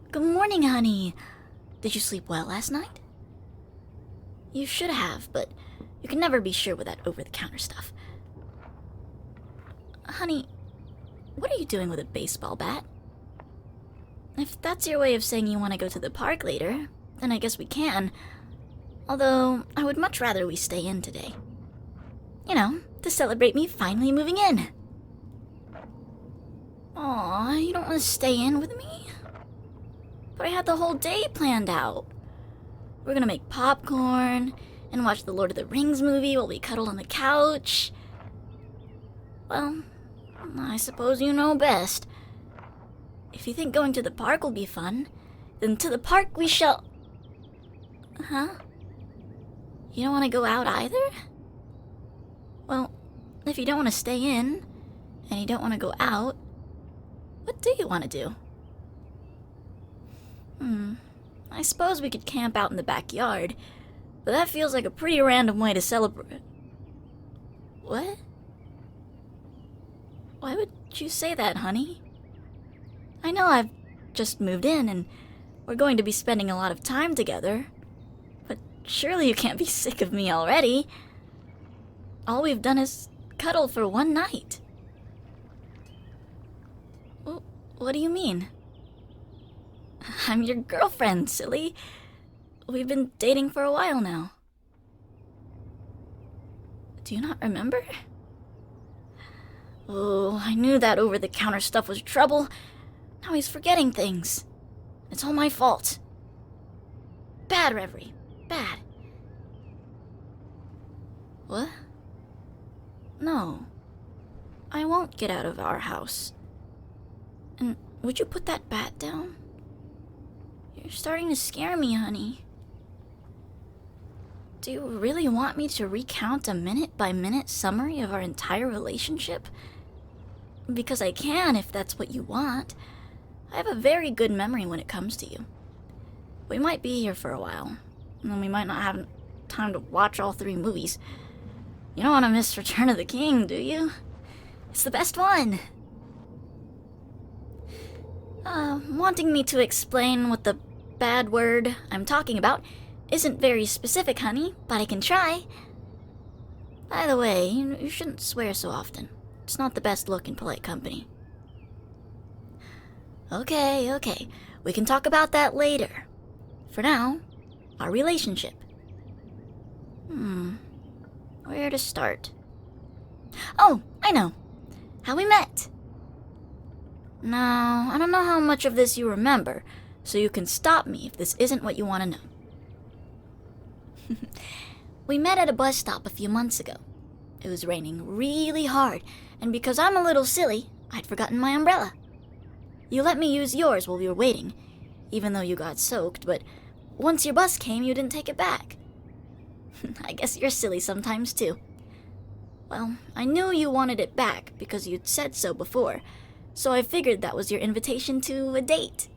Good morning, honey. Did you sleep well last night? You should have, but you can never be sure with that over-the-counter stuff. Honey, what are you doing with a baseball bat? If that's your way of saying you want to go to the park later, then I guess we can. Although, I would much rather we stay in today. You know, to celebrate me finally moving in. Aw, you don't want to stay in with me? But I had the whole day planned out. We're gonna make popcorn and watch the Lord of the Rings movie while we cuddle on the couch. Well, I suppose you know best. If you think going to the park will be fun, then to the park we shall... Huh? You don't want to go out either? Well, if you don't want to stay in, and you don't want to go out, what do you want to do? I suppose we could camp out in the backyard, but that feels like a pretty random way to celebrate. What? Why would you say that, honey? I know I've just moved in and we're going to be spending a lot of time together, but surely you can't be sick of me already. All we've done is cuddle for one night. What do you mean? I'm your girlfriend, silly. We've been dating for a while now. Do you not remember? Oh, I knew that over-the-counter stuff was trouble. Now he's forgetting things. It's all my fault. Bad, Reverie. Bad. What? No. I won't get out of our house. And would you put that bat down? You're starting to scare me, honey. Do you really want me to recount a minute-by-minute summary of our entire relationship? Because I can, if that's what you want. I have a very good memory when it comes to you. We might be here for a while, and then we might not have time to watch all 3 movies. You don't want to miss Return of the King, do you? It's the best one. Wanting me to explain what the bad word I'm talking about isn't very specific, honey, but I can try. By the way, you shouldn't swear so often. It's not the best look in polite company. Okay. We can talk about that later. For now, our relationship. Where to start? Oh, I know. How we met. Now, I don't know how much of this you remember, so you can stop me if this isn't what you want to know. We met at a bus stop a few months ago. It was raining really hard, and because I'm a little silly, I'd forgotten my umbrella. You let me use yours while we were waiting, even though you got soaked, but once your bus came, you didn't take it back. I guess you're silly sometimes, too. Well, I knew you wanted it back because you'd said so before, so I figured that was your invitation to a date.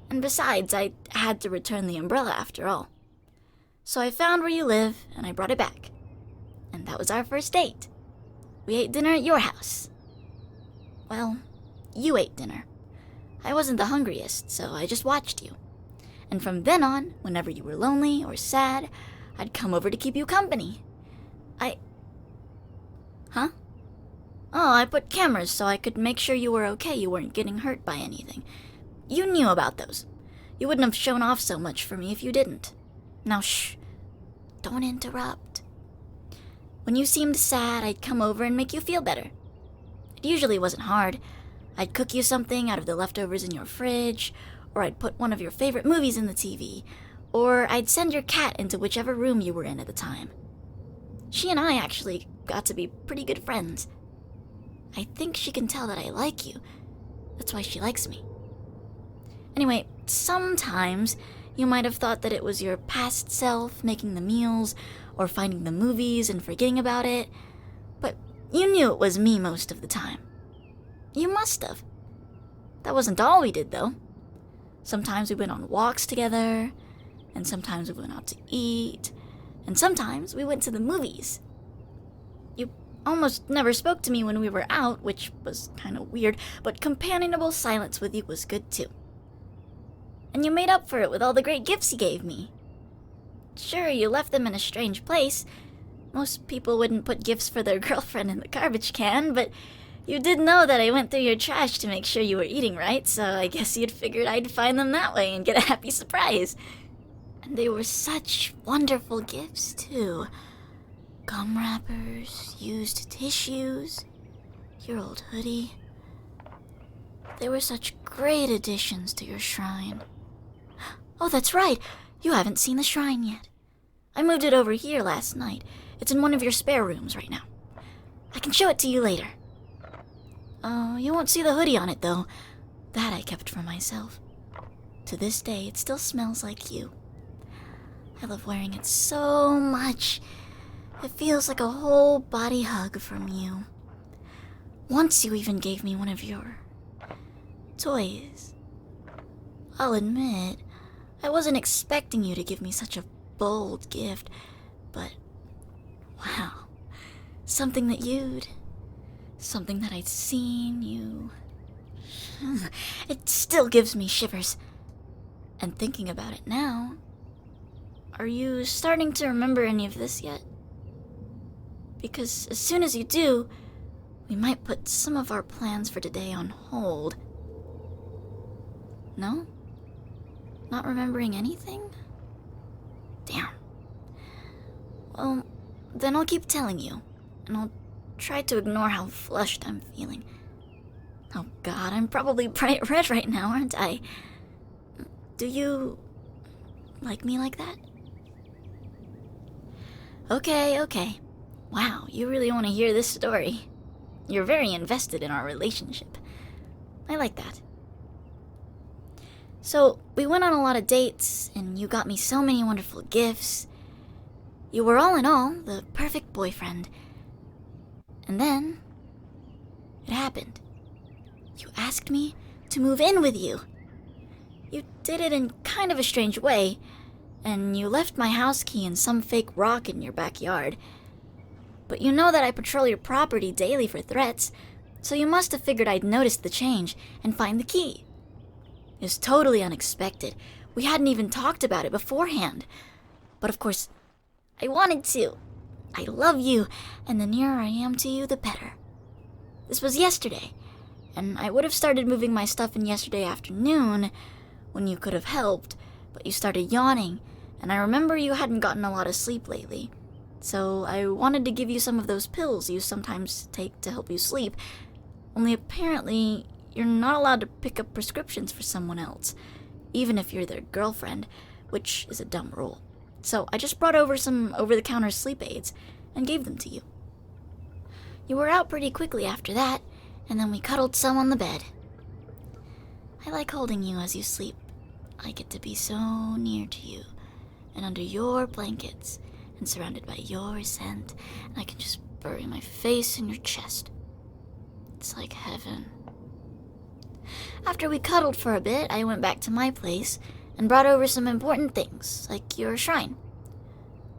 And besides, I had to return the umbrella after all. So I found where you live, and I brought it back. And that was our first date. We ate dinner at your house. Well, you ate dinner. I wasn't the hungriest, so I just watched you. And from then on, whenever you were lonely or sad, I'd come over to keep you company. Huh? Oh, I put cameras so I could make sure you were okay, you weren't getting hurt by anything. You knew about those. You wouldn't have shown off so much for me if you didn't. Now shh, don't interrupt. When you seemed sad, I'd come over and make you feel better. It usually wasn't hard. I'd cook you something out of the leftovers in your fridge, or I'd put one of your favorite movies in the TV, or I'd send your cat into whichever room you were in at the time. She and I actually got to be pretty good friends. I think she can tell that I like you. That's why she likes me. Anyway, sometimes you might have thought that it was your past self making the meals or finding the movies and forgetting about it, but you knew it was me most of the time. You must have. That wasn't all we did, though. Sometimes we went on walks together, and sometimes we went out to eat, and sometimes we went to the movies. You almost never spoke to me when we were out, which was kind of weird, but companionable silence with you was good too. and you made up for it with all the great gifts you gave me. Sure, you left them in a strange place. Most people wouldn't put gifts for their girlfriend in the garbage can, but you did know that I went through your trash to make sure you were eating right, so I guess you'd figured I'd find them that way and get a happy surprise. And they were such wonderful gifts, too. Gum wrappers, used tissues, your old hoodie. They were such great additions to your shrine. Oh, that's right. You haven't seen the shrine yet. I moved it over here last night. It's in one of your spare rooms right now. I can show it to you later. You won't see the hoodie on it, though. That I kept for myself. To this day, it still smells like you. I love wearing it so much. It feels like a whole body hug from you. Once you even gave me one of your toys. I'll admit, I wasn't expecting you to give me such a bold gift, but wow, something that I'd seen you. It still gives me shivers. And thinking about it now, are you starting to remember any of this yet? Because as soon as you do, we might put some of our plans for today on hold. No? Not remembering anything? Damn. Well, then I'll keep telling you, and I'll try to ignore how flushed I'm feeling. Oh God, I'm probably bright red right now, aren't I? Do you like me like that? Okay. Wow, you really want to hear this story. You're very invested in our relationship. I like that. So, we went on a lot of dates, and you got me so many wonderful gifts. You were all in all the perfect boyfriend. And then, it happened. You asked me to move in with you. You did it in kind of a strange way, and you left my house key in some fake rock in your backyard. But you know that I patrol your property daily for threats, so you must have figured I'd noticed the change and find the key. It was totally unexpected. We hadn't even talked about it beforehand. But of course, I wanted to. I love you, and the nearer I am to you, the better. This was yesterday, and I would have started moving my stuff in yesterday afternoon when you could have helped, but you started yawning, and I remember you hadn't gotten a lot of sleep lately. So I wanted to give you some of those pills you sometimes take to help you sleep, only apparently you're not allowed to pick up prescriptions for someone else, even if you're their girlfriend, which is a dumb rule. So I just brought over some over-the-counter sleep aids and gave them to you. You were out pretty quickly after that, and then we cuddled some on the bed. I like holding you as you sleep. I get to be so near to you, and under your blankets, and surrounded by your scent, and I can just bury my face in your chest. It's like heaven. After we cuddled for a bit, I went back to my place and brought over some important things, like your shrine.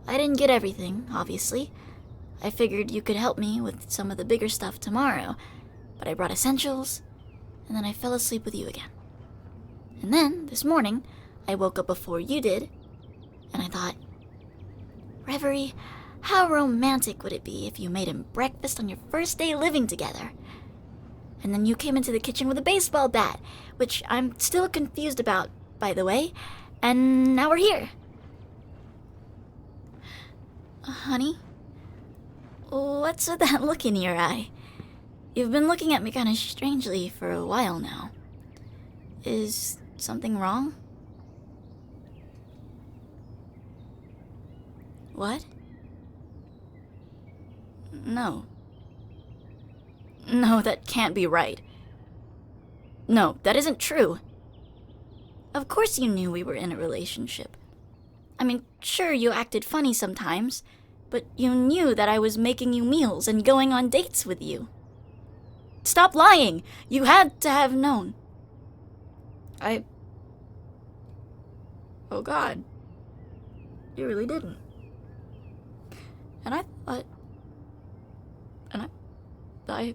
I didn't get everything, obviously. I figured you could help me with some of the bigger stuff tomorrow, but I brought essentials, and then I fell asleep with you again. And then, this morning, I woke up before you did, and I thought, Reverie, how romantic would it be if you made him breakfast on your first day living together? And then you came into the kitchen with a baseball bat, which I'm still confused about, by the way, and now we're here. Honey? What's with that look in your eye? You've been looking at me kind of strangely for a while now. Is something wrong? What? No. No, that can't be right. No, that isn't true. Of course you knew we were in a relationship. I mean, sure, you acted funny sometimes, but you knew that I was making you meals and going on dates with you. Stop lying! You had to have known. Oh God. You really didn't. And I thought... I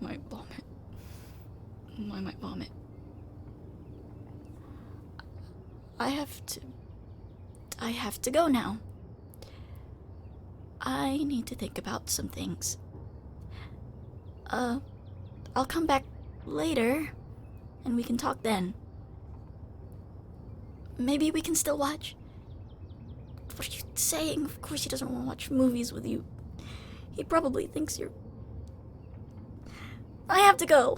might vomit. I might vomit. I have to go now. I need to think about some things. I'll come back later, and we can talk then. Maybe we can still watch. What are you saying? Of course he doesn't want to watch movies with you. He probably thinks you're... I have to go.